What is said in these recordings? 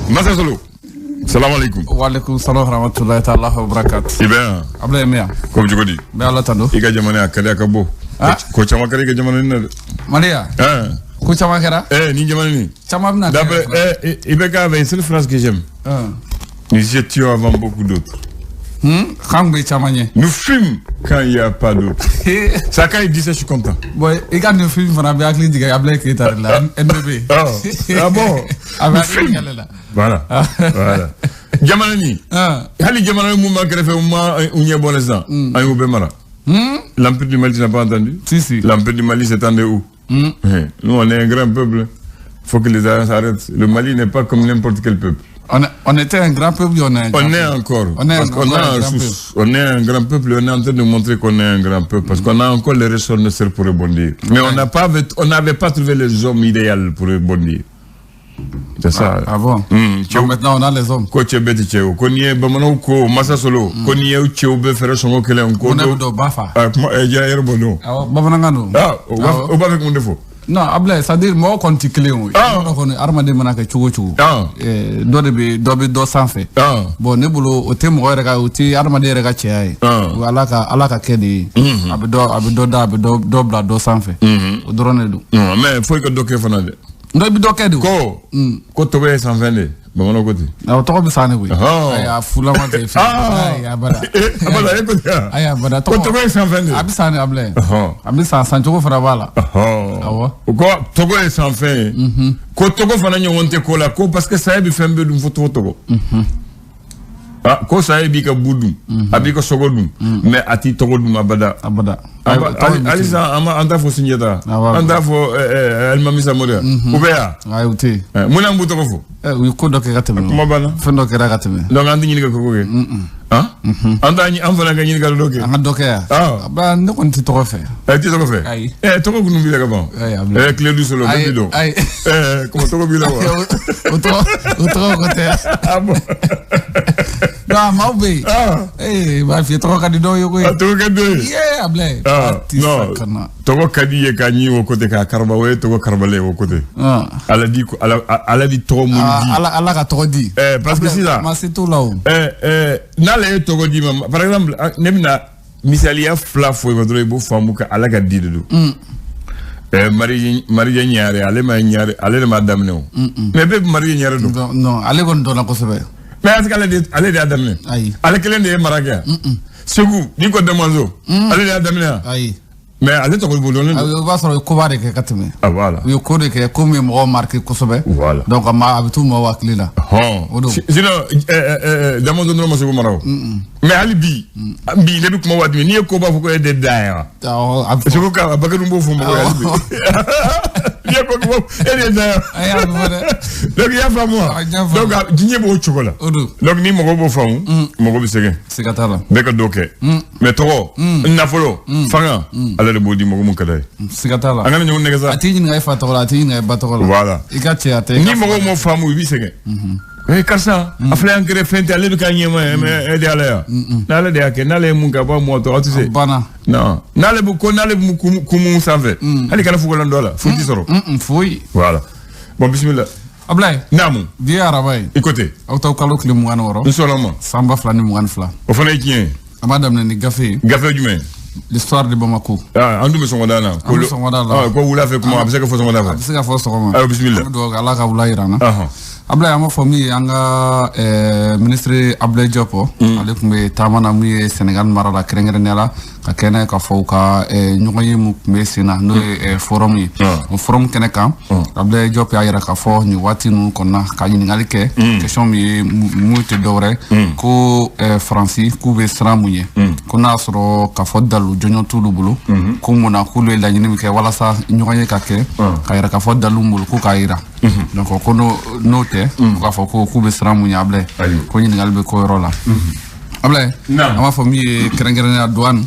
Massa Solo. Salam alaikum. Wa alaikum salam wa rahmatullahi ta'ala wa barakatuh. Iben. Ablaye Meya. Comme tu dis. Mais Allah tando. Iga jamane akade akabo. Ko chama kare iga jamane na. Maria. Ko chama kara? Ni jamane ni. Chama bna. D'après Ibeka avait une seule phrase que j'aime. Nous étions avant beaucoup d'autres. Nous fûmes quand il n'y a pas d'autres. Ça, quand il dit ça, je suis content. Bon, et quand nous fûmes, on a bien dit qu'il y a Black qui est là, NBB. Ah bon? Nous fûmes. Voilà. Voilà. Jamanani. Hali Jamanani Mouma qui a fait un bon instant. Un Oubemara. L'Empire du Mali, tu n'as pas entendu? Si. L'Empire du Mali s'étendait où? Nous, on est un grand peuple. Il faut que les Arabes s'arrêtent. Le Mali n'est pas comme n'importe quel peuple. On était un grand peuple, on est encore. On est un grand peuple, on est en train de montrer qu'on est un grand peuple parce qu'on a encore les ressorts nécessaires pour rebondir. Mais on n'avait pas trouvé les hommes idéaux pour rebondir. C'est ça. Ah bon? Maintenant on a les hommes. Ko tchebeti tcheo, ko nié bamano ko Massa Solo, ko nié u tcheo be fere songo kele onko. On est do bafa. Comment ya yerbono. Ah babanangano. O ba avec mon défaut. Non, Ablaye, c'est-à-dire moi quand tu clé on. On est armé de manaka chugo. Do de sanfé. Bon ne bolo o te mo rega o te armé de rega chai. Alaka kedi. Abido bla do sanfé. O drone do. Mais faut que doke fanade. Ndo bi doke do. Ko to be 120. Bamano côté. Na to be sane we. Aya fulama te fi. Aya bada. Abada écoute. Aya bada to. Ko to be 120. Abi sane Ablaye. Abi sa sancho fara bala. Ko Togo est sans fin. Ko Togo fana nyonte ko la ko parce que ça ebi fembe dum photo Togo. Ko ça ebi ka budum. Abi ko sogodum. Mais ati Togo dum abada. Alisa ama anda fo signata. Anda fo el mamisa moda. Ubea. Ay uti. Muna mbuto ko fo. Wi ko doke gateme. Kuma bana. Fendo ke gateme. Donc andi ni ko ko. Anda ni am fana ga ni ga doke. Anga doke ya. Ba ne ko ti to fe. Ti to fe. Togo gunu bi ga bon. Clé du solo bi do. Comment Togo bi la wa. Auto côté. Ah bon. Non, Maubi. Ma fille, trop candidat, yo. Trop candidat. Yeah, Ablaye. Non. Togo kadi ye kanyi au côté ka Karbawe, Togo Karbale au côté. Elle a dit trop mon dit. Elle a trop dit. Parce que c'est là. Mais c'est tout là-haut. N'allez Togo dit, par exemple, Nemna, Misalia Flafo, et votre beau femme, elle a dit de nous. Marie Niare, allez le madame non. Mais bébé Marie Niare non, allez on donne la cause. Mais est-ce qu'elle est adamée? Aïe. Elle est qu'elle est maraga. C'est vous, Nico de Manzo. Elle est adamée. Aïe. Mais elle est au boulot. Elle va sur le couvert de Katame. Ah voilà. Il y a cours de comme moi marqué Kosobe. Voilà. Donc on m'a tout moi wakli là. Sinon, dans mon nom c'est Maro. Mais elle bi les boucs moi wadmi ni ko ba faut que des d'ailleurs. C'est vous ka ba que nous faut moi. Il y a quoi elle est d'ailleurs. Donc il y a pas moi. Donc dîner beau chocolat. Donc ni mo go famu, mo go bisege. C'est katala. Beka doke. Mais trop. Na follow. Fanga. Ale bo di mo go mon kadai. C'est katala. Angana nyu nega sa. Ati ngai fatola, ati ngai batola. Voilà. Ikati ate. Ni mo go mo famu bisege. Karsa, afle engrais fente ale du kanyema e de ale. Nale de ake, nale munga ba moto, tu sais. Bana. Non. Nale bu ko nale mu kumu save. Ali kana fugolan dola, futi soro. Fui. Voilà. Bon bismillah. Ablaye. Namu. Dia arabay. Écoutez. Auto kalo kli mu ngano woro. Insolama. Samba flani mu ngano fla. O fana kien. Amadam ni gafe. Gafe du men. L'histoire de Bamako. Andu me songo dana. Ko wula fe kuma abisaka fo songo dana. Abisaka fo songo ma. Ayo bismillah. Do Allah ka wula irana. Ablaye ama fomi anga ministre Ablaye Diop ale kumbe tamana mu Sénégal marala krengerenela ka kene ka fo ka ñoy mu me sina no forum yi forum kene kan Ablaye Diop ya yara ka fo ni wati nu konna ka ni ngali ke question mi mu te dore ko Francis ku be sramuye kona soro ka fo dalu jonyo tulu bulu ko mona ku le la ni ke wala sa ñoy ka ke ka yara ka fo dalu mbulu ku ka ira donc ko no te ko fa ko ku be sramu nyable ko ni ngalbe ko rola Ablaye ama fami kerengere douane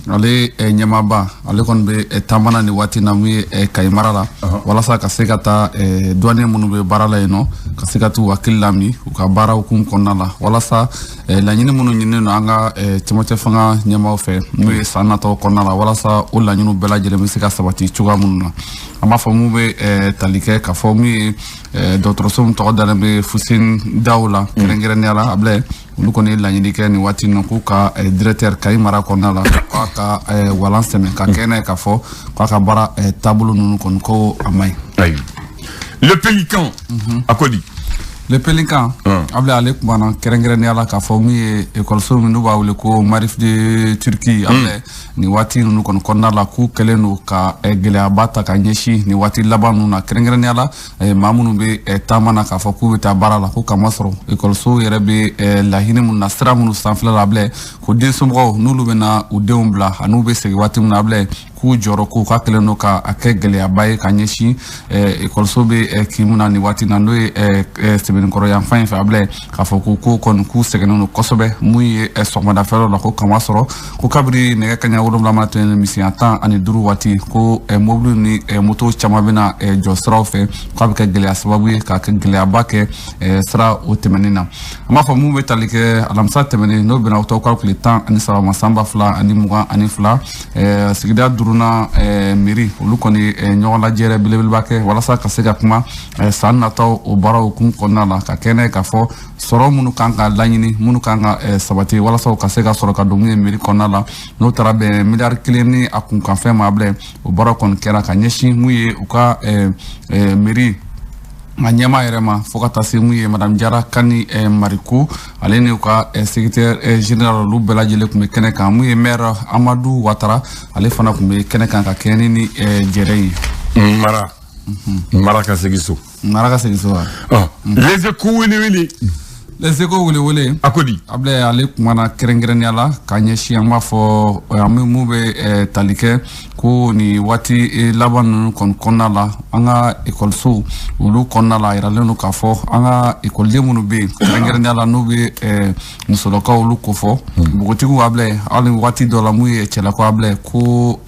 ale nyamaba ale kon be tamana ni wati na mi kay marala wala sa ka segata douane munu be barala eno ka se ka t'u hakili lami u ka baara hukumu kɔnɔna la walasa laɲini minnu ɲininen no an ka cɛmancɛ fanga ɲɛmaaw fɛ n'o ye san nataw kɔnɔna la walasa o laɲiniw bɛɛ lajɛlen bɛ se ka sabati cogoya minnu na an b'a fɔ mun bɛ tali kɛ k'a fɔ mun ye dɔgɔtɔrɔso min tɔgɔ dalen bɛ Fuseni Dawu la kɛrɛnkɛrɛnnenya la Ablaye olu kɔni ye laɲini kɛ nin waati in na k'u ka directeur Kayi mara kɔnɔna la k'a ka walan sɛmɛ ka kɛnɛ k'a fɔ k'a ka baara taabolo ninnu kɔni ko a man ɲi. Le Pélican a quoi dit? Le Pélican Ablaye ale kumana kɛrɛnkɛrɛnnenya la k'a fɔ min ye école min n'u b'a wele ko Marif de Turquie Ablaye nin waati ninnu kɔni kɔnɔna la k'u kɛlen don ka gɛlɛyaba ta ka ɲɛsin nin waati laban ninnu na kɛrɛnkɛrɛnnenya la maa minnu bɛ taama na k'a fɔ k'u bɛ taa baara la ko kamasɔrɔ école yɛrɛ bɛ laɲini minnu na sira minnu sanfɛla la Ablaye ko den somɔgɔw n'olu bɛ na u denw bila an'u bɛ segin waati min na Ablaye k'u jɔrɔ k'u ka kɛlen don ka kɛ gɛlɛyaba ye ka ɲɛsin école bɛ k'i mun na nin waati na n'o ye sɛbɛnnikɔrɔ yan fan in fɛ Ablaye k'a fɔ ko kɔni k'u sɛgɛnnen don kosɛbɛ mun ye sɔgɔmadafɛlaw la ko kamasɔrɔ ko kabiri nɛgɛ kaɲɛ 7 mana tɛmɛ misiyɛn 15 waati ko mobili ni moto caman bɛna jɔ siraw fɛ k'a bɛ kɛ gɛlɛya sababu ye k'a kɛ gɛlɛyaba kɛ sira o tɛmɛnin na an b'a fɔ mun bɛ tali kɛ alamisa tɛmɛnen n'o bɛna octobre tile 13 ma san 2022 sigida duruna mairie olu kɔni ɲɔgɔn lajɛrɛ belebeleba kɛ walasa ka se ka kuma san nataw o baaraw hukumu kɔnɔna la ka kɛnɛ k'a fɔ sɔrɔ minnu kan ka laɲini minnu kan ka sabati walasa u ka se ka sɔrɔ ka don mun ye mairie kɔnɔna la n'o taara bɛn miliyari 1 ni a kunkanfɛn ma Ablaye o baaraw kɔni kɛra ka ɲɛsin mun ye u ka mairie a ɲɛma yɛrɛ ma fo ka taa se mun ye madame Jara Kani Mariku ale ni u ka secrétaire général olu bɛɛ lajɛlen tun bɛ kɛnɛ kan mun ye maire Amadu Watara ale fana tun bɛ kɛnɛ kan ka kɛɲɛ ni jɛrɛ ye Mara ka segin so les échos wili Les Échos wele a ko di Ablaye ale kumana kɛrɛnkɛrɛnnenya la ka ɲɛsin an b'a fɔ mun bɛ tali kɛ ko ni waati laban ninnu kɔnɔna la an ka école olu kɔnɔna la yiralen don k'a fɔ an ka écoleden minnu bɛ yen kɛrɛnkɛrɛnnenya la n'u bɛ musolakaw olu ko fɔ npogotigiw Ablaye hali waati dɔ la mun ye cɛlakaw Ablaye ko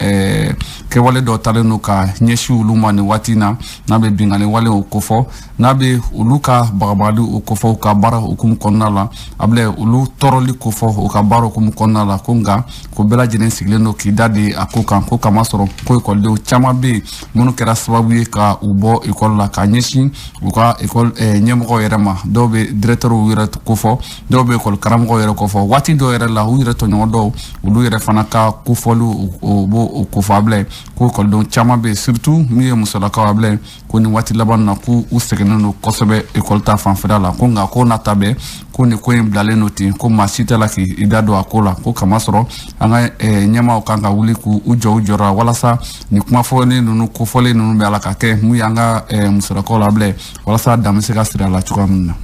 kɛwale dɔ talen don ka ɲɛsin olu ma nin waati na n'a bɛ bingani wale o ko fɔ n'a bɛ olu ka bagabagali o ko fɔ u ka baara hukumu kɔnɔna la Ablaye olu tɔɔrɔli ko fɔ u ka baara hukumu kɔnɔna la ko nka ko bɛɛ lajɛlen sigilen don k'i da di a ko kan ko kamasɔrɔ ko écoledenw caman bɛ yen minnu kɛra sababu ye ka u bɔ école la ka ɲɛsin u ka école ɲɛmɔgɔw yɛrɛ ma dɔw bɛ directeurw yɛrɛ ko fɔ dɔw bɛ école karamɔgɔw yɛrɛ ko fɔ waati dɔw yɛrɛ la u yɛrɛ tɔɲɔgɔn dɔw olu yɛrɛ fana ka kofɔliw o b'o ko fɔ Ablaye ko écoledenw caman bɛ yen surtout min ye musolakaw Ablaye ko nin waati laban na k'u sɛgɛnnen don kosɛbɛ école ta fanfɛla la ko nka ko nata bɛɛ ko nin ko in bilalen don ten ko maa si tɛ la k'i da don a ko la ko kamasɔrɔ an ka ɲɛmaaw kan ka wuli k'u jɔ u jɔra walasa nin kumafɔlen ninnu kofɔlen ninnu bɛ ala ka kɛ mun y'an ka musolakaw la Ablaye walasa dan bɛ se ka siri a la cogoya min na.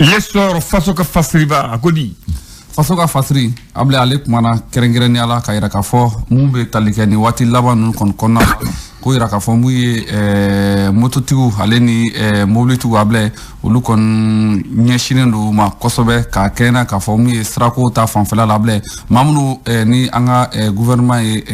L'essor faso ka fasiriba a ko di faso ka fasiri Ablaye ale kumana kɛrɛnkɛrɛnnenya la ka yira k'a fɔ mun bɛ tali kɛ nin waati laban ninnu kɔnɔna la ko yira k'a fɔ mun ye mototigiw ale ni mobilitigiw Ablaye olu kɔni ɲɛsinnen don ma kosɛbɛ k'a kɛnɛ k'a fɔ mun ye sirako ta fanfɛla la Ablaye maa minnu ni an ka gouvernement ye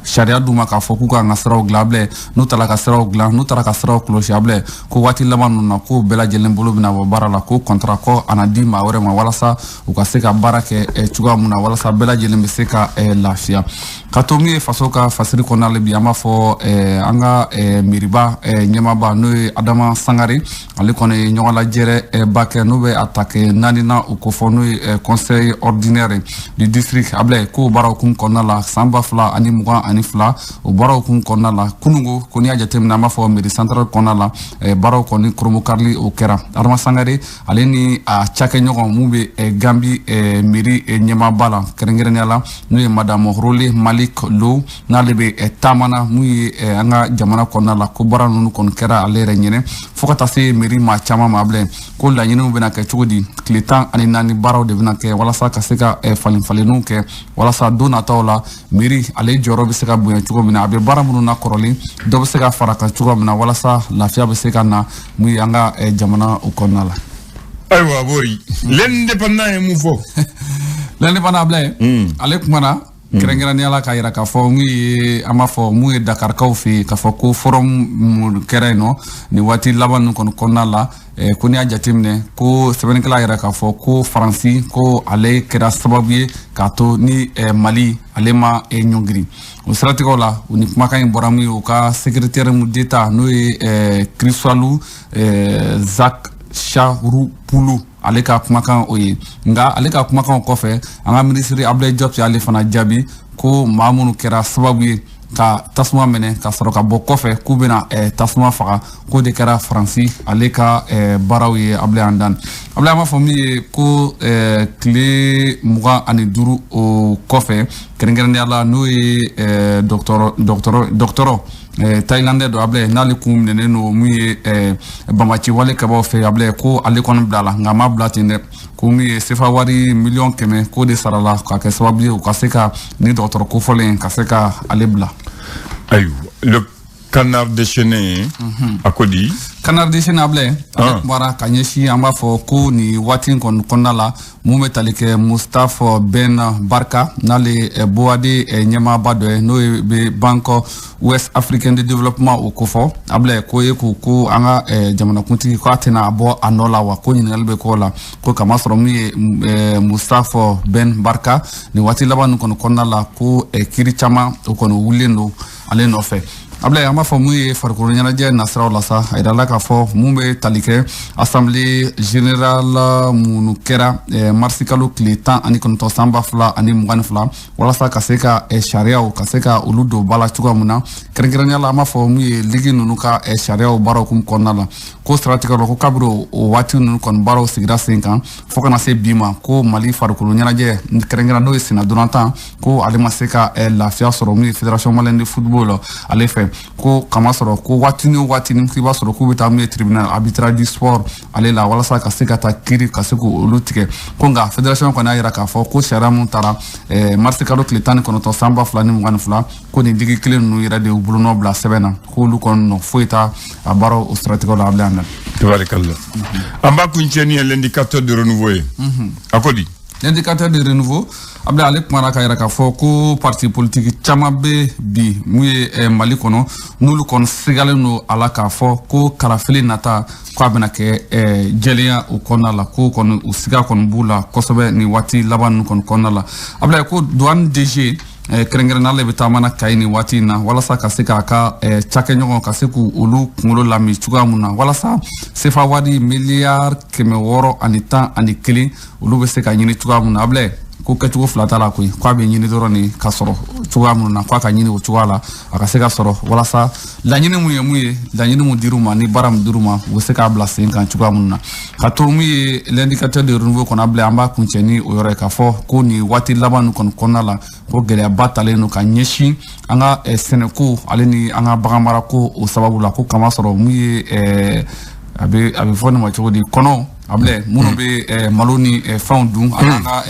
sariya d'u ma k'a fɔ k'u ka an ka siraw dilan Ablaye n'u taara ka siraw dilan n'u taara ka siraw kɔlɔsi Ablaye ko waati laban ninnu na ko bɛɛ lajɛlen bolo bɛna bɔ baara la ko contrat ko ana di maa wɛrɛ ma walasa u ka se ka baara kɛ cogoya min na walasa bɛɛ lajɛlen bɛ se ka lafiya ka to min ye faso ka fasiri kɔnɔna la bi an b'a fɔ an ka miiriba ɲɛmaaba n'o ye Adama Sangare ale kɔni ye ɲɔgɔn lajɛrɛ ba kɛ n'o bɛ a ta kɛ 4nan o ko fɔ n'o ye conseil ordinaire du district Ablaye k'o baara hukumu kɔnɔna la san 2022 o baara hukumu kɔnɔna la kunungo ko n'i y'a jateminɛ an b'a fɔ mairie centrale kɔnɔna la baaraw kɔni koromokarili o kɛra Adama Sangare ale ni a cakɛɲɔgɔn mun bɛ Gambi mairie ɲɛmaaba la kɛrɛnkɛrɛnnenya la n'o ye madame Role Malik Lo n'ale bɛ taamana mun ye an ka jamana kɔnɔna la ko baara ninnu kɔni kɛra ale yɛrɛ ɲɛnɛ fo ka taa se mairie maa caman ma Ablaye ko laɲiniw bɛna kɛ cogo di tile 14 baaraw de bɛna kɛ walasa ka se ka falenfalenniw kɛ walasa don nataw la mairie ale jɔyɔrɔ bɛ se ka bonya cogo min na a bɛ baara minnu na kɔrɔlen dɔ bɛ se ka fara kan cogo min na walasa lafiya bɛ se ka na mun ye an ka jamana o kɔnɔna la. Ayiwa Bori l'indépendant ye mun fɔ l'indépendant Ablaye ale kumana Kerengeraniala ka yira ka fo ngi ama fo mu Dakar kaw fi ka fo ko forum mu kereno ni wati laban kon konala ko ni ajatimne ko sebenkala yira ka fo ko Franci ko ale kera sababu ka to ni Mali alema nyongri o stratego la uni kumaka boramu o ka secrétaire mu d'État no Krisalu Zak Sharu Pulu ale ka kumakan oye nga ale ka kumakan kɔfɛ anga ministre Abdoulaye Diop ale fana jabi ko maamunu kɛra sababu ye ka tasuma mɛnɛ ka sɔrɔ ka bɔ kɔfɛ k'u bɛna tasuma faga ko de kɛra Faransi ale ka baaraw ye Abdoulaye Andan Abdoulaye ma fɔ min ye ko tile 25 o kɔfɛ kɛrɛnkɛrɛnnenya la n'o ye docteur Thailandais do Abdoulaye n'ale kun minɛnen no mun ye Bamaci wale kabaw fɛ Abdoulaye ko ale kɔni bilala nka ma bila ten dɛ ko min ye sefa wari 100,000 ko de sarala ka kɛ sababu ye u ka se ka ni dɔgɔtɔrɔ kofɔlen ka se ka ale bila. Ayiwa le canard déchaîné a ko di canard déchaîné Abdoulaye ale kumara ka ɲɛsin an b'a fɔ ko ni waati kɔni kɔnɔna la mun bɛ tali kɛ Mustafa Ben Barka n'ale Boade ɲɛmaaba dɔ ye n'o ye Banque West Africain de Développement o kofɔ Abdoulaye ko ye ko an ka jamanakuntigi ko a tɛna bɔ a nɔ la wa ko ɲininkali bɛ k'o la ko kamasɔrɔ min ye Mustafa Ben Barka ni waati laban kɔni kɔnɔna la ko kiiri caman o kɔni wulilen don ale nɔfɛ Abdoulaye an b'a fɔ mun ye farikolo ɲɛnajɛ nasiraw la sa a yirala k'a fɔ mun bɛ tali kɛ assemblée générale minnu kɛra marisi kalo tile 19 san 2022 walasa ka se ka sariyaw ka se ka olu don ba la cogoya mun na kɛrɛnkɛrɛnnenya la an b'a fɔ mun ye ligi ninnu ka sariyaw baaraw kun kɔnɔna la ko siratigɛ la ko kabiri o waati ninnu kɔni baaraw sigira sen kan fo kana se bi ma ko Mali farikolo ɲɛnajɛ kɛrɛnkɛrɛn n'o ye senadonatan ko ale ma se ka lafiya sɔrɔ mun ye fédération malienne de football ale fɛ ko kama sɔrɔ ko waati ni k'i b'a sɔrɔ k'u bɛ taa mun ye tribunal arbitrage du sport ale la walasa ka se ka taa kiiri ka se k'olu tigɛ ko nka fédération kɔni y'a yira k'a fɔ ko sariya mun taara marisi kalo tile 19 san 2022 ko nin digi kelen ninnu yɛrɛ de y'u bolonɔ bila sɛbɛn na k'olu kɔni nɔ foyi t'a a baaraw o siratigɛw la Abdoulaye Andan. Tabarikalla. An b'a kuncɛ ni l'indicateur de renouveau ye a ko di l'indicateur de renouveau Abdoulaye ale kumana ka yira k'a fɔ ko parti politique caman bɛ bi mun ye Mali kɔnɔ n'olu kɔni sigalen don a la k'a fɔ ko kalafili nata k'a bɛna kɛ jɛlenya o kɔnɔna la ko kɔni u siga kɔni b'u la kosɛbɛ ni waati laban ninnu kɔni kɔnɔna la Abdoulaye ko douane DG kɛrɛnkɛrɛnnenya la bɛ taamana Kayi ni waati in na walasa ka se k'a ka cakɛɲɔgɔn ka se k'u olu kunkolo lami cogoya mun na walasa sefa wari miliyari 611 olu bɛ se ka ɲini cogoya mun na Abdoulaye ko kɛcogo fila t'a la koyi k'a bɛ ɲini dɔrɔn ni ka sɔrɔ cogoya mun na k'a ka ɲini o cogoya la a ka se ka sɔrɔ walasa laɲini mun ye mun ye laɲini mun dir'u ma ni baara mun dir'u ma u bɛ se k'a bila sen kan cogoya mun na ka to mun ye l'indicateur de renouveau kɔnɔ Abdoulaye an b'a kuncɛ ni o yɔrɔ ye k'a fɔ ko nin waati laban ninnu kɔni kɔnɔna la ko gɛlɛyaba talen don ka ɲɛsin an ka sɛnɛko ale ni an ka bagan marako o sababu la ko kamasɔrɔ mun ye a bɛ fɔ nin ma cogo di kɔnɔ Abdoulaye minnu bɛ malo ni fɛnw dun an ka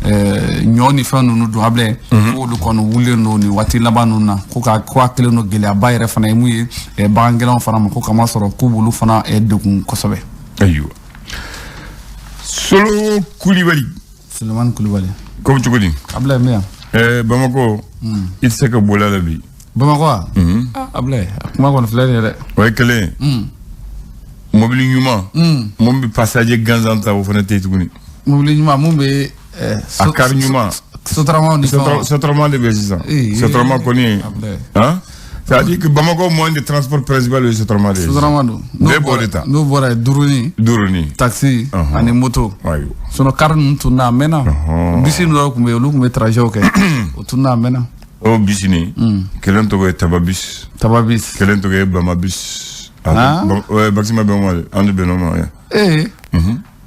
ɲɔ ni fɛn ninnu dun Abdoulaye k'olu kɔni wulilen don nin waati laban ninnu na ko a kɛlen don gɛlɛyaba yɛrɛ fana ye mun ye bagangɛlɛnw fana ma ko kamasɔrɔ k'u b'olu fana degun kosɛbɛ. Ayiwa Solo Kulibali Sulemani Kulibali comme cogo di Abdoulaye min yan Bamako i tɛ se ka bɔ la bi Bamakɔ Abdoulaye kuma kɔni filɛ nin ye dɛ o ye kelen mobili ɲuman mun bɛ passager gansan ta o fana tɛ yen tuguni mobili ɲuman mun bɛ a kari ɲuman sotarama ni fɛnw sotarama de bɛ sisan sotarama kɔni c'est-à-dire que Bamako moyen de transport principal ye sotarama de ye sotarama don bɛɛ b'o de ta n'o bɔra yen duruni taxi ani moto sinon kari ninnu tunna a mɛnna bisi ninnu tun bɛ yen olu tun bɛ trajets kɛ o tunna a mɛnna o bisi nin kelen tɔgɔ ye tababis kelen tɔgɔ ye bamabis Baxima bɛ ɲɔgɔn de an de bɛ ɲɔgɔn ma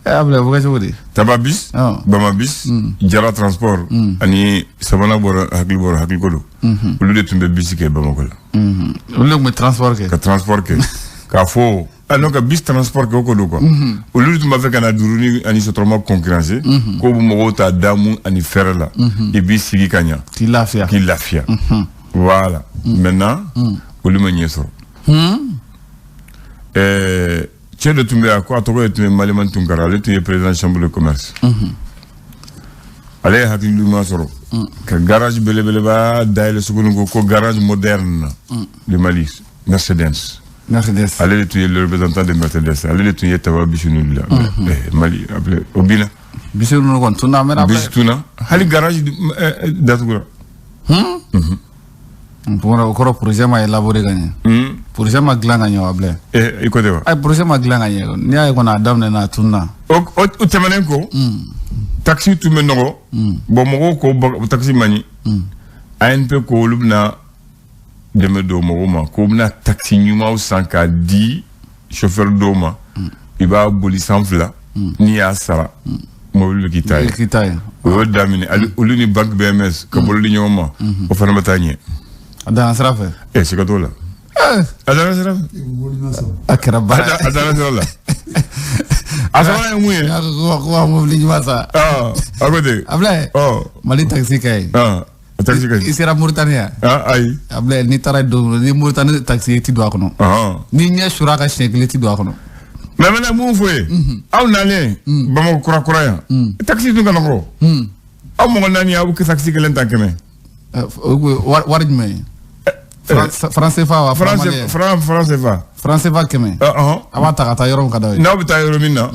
Abdoulaye bɔ kɛ cogo di tababis bamabis jara transport ani sabanan bɔra hakili ko don olu de tun bɛ bisi kɛ Bamako la olu de tun bɛ transport kɛ ka transport kɛ k'a fɔ non ka bis transport kɛ o ko don quoi olu tun b'a fɛ ka na duruni ani sotarama concurrencer ko bɛ mɔgɔw ta damu ani fɛrɛ la i b'i sigi ka ɲa k'i lafiya voilà maintenant olu ma ɲɛ sɔrɔ cɛ dɔ tun bɛ yan ko a tɔgɔ ye tun ye Maliman Tunkara ale tun ye président chambre de commerce ale ye hakili ɲuman sɔrɔ ka garage belebeleba daile sugunu ko garage moderne du Mali Mercedes. Allez tuer le représentant de Mercedes. Allez tuer Tawa Bichounou là. Mali appelé Obina. Bichounou kon tuna mera. Bichounou. Hali garage datugura. Pour encore projet ma élaboré gagné. Projet ma glan gagné able. Écoute va. Ay projet ma glan gagné. Ni ay ko na dam na tuna. O temanen ko. Taxi tu menoro. Bon mo ko taxi mani. ANP ko lubna deme do mo ko na taxi nyuma o sanka di chauffeur doma. Iba boli sanfla ni asara. Mo lu kitay. O damini uluni bank BMS ko boli nyoma. O fana matanye. Adana serafe. C'est quoi toi là? Adana serafe. Akira bara. Adana serafe. Asana yumwe. Ko mo vli masa. Agode. Able. Mali taxi kay. Taxi kay. Isera Mauritania. Ay. Able ni tara do ni Mauritania taxi ti do akono. Ni nya shura ka shekle ti do akono. Mais maintenant mon frère. Aw nale. Bamo kura kura ya. Taxi tu kana ko. Aw mo nani aw ke taxi kelen tankeme. Warij me. Français fa keme. Aba ta yorom kada na bita yoromina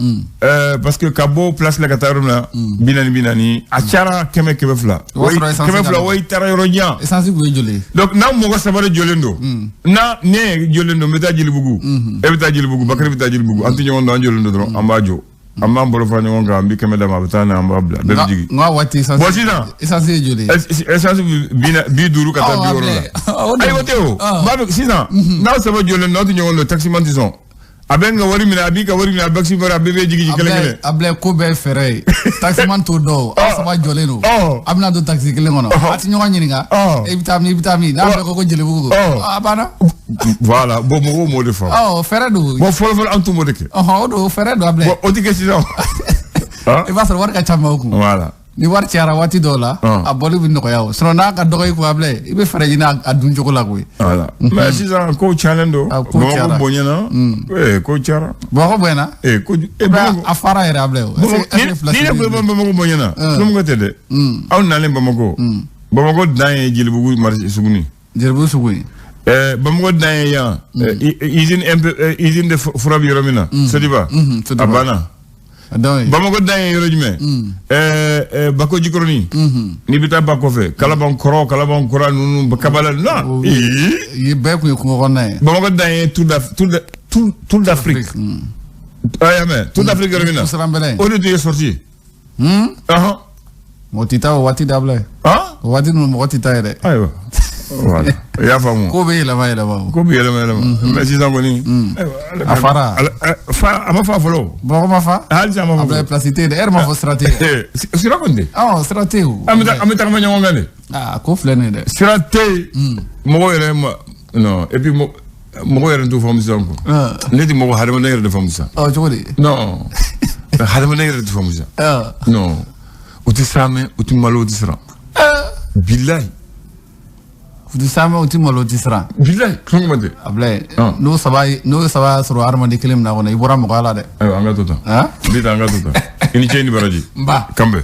parce que kabo place la kata yoromna binani achara keme fla keme fla way tara yoronya essence go jole donc na mo ko sabare jolendo na ne jolendo meta jili bugu e bita jili bugu bakari bita jili bugu anti nyon do jolendo do ambajo amma mbolo fa nyon ga mbi keme da ma batana amba bla be jigi nga wati essence jole essence bi duru kata bi yorona ay woteo babe sina na sabare jolendo to nyon le taxi man disons abenga wari mina abika wari mina baxi mara bebe jigi kele able ko be fere taxi man to do asaba joleno abna do taxi kele ngono ati nyon nyinga ibitami na be ko jele bugo abana voilà bon mo de fa fere do bon fol antu mo de ke do fere do able o dike ci do e va ser war ka chama ko voilà ni war ciara wati dola aboli bi noko yawo sono na ka dogoy ko able ibe fere jina adun jogola ko voilà mais si ça ko challenge ko bonyana ko chara boko buena ko afara era able ni ne ko bamo bonyana dum ko tede aw na le bamo dan jilbugu marché suguni jilbugu suguni bamo dan ya usine de furabi romina sodiba abana bamako dan yoro jume bako jikroni ni bita bako fe kalaban kora nunu kabala na yi be ko ngone bamako dan tout d'Afrique ayame tout d'Afrique romina on est sorti motita wati dable wati no motita ere aywa voilà ya famu ko be la ba mais si zangoni afara ama fa folo bo ma fa hal jama ma ba placité de ma fa stratégie si raconte stratégie amita kama nyonga ngale ko flene de stratégie mo yere non et puis mo yere ndu famu zango ledi mo harama na yere de famu sa jodi non harama na yere de famu sa non uti same uti malo uti sra billahi uti same uti malo uti sra billahi kongmade able no saba suru arma de kelim na wona ibora mo gala de anga tota bita anga tota ini cheni baraji mba kambe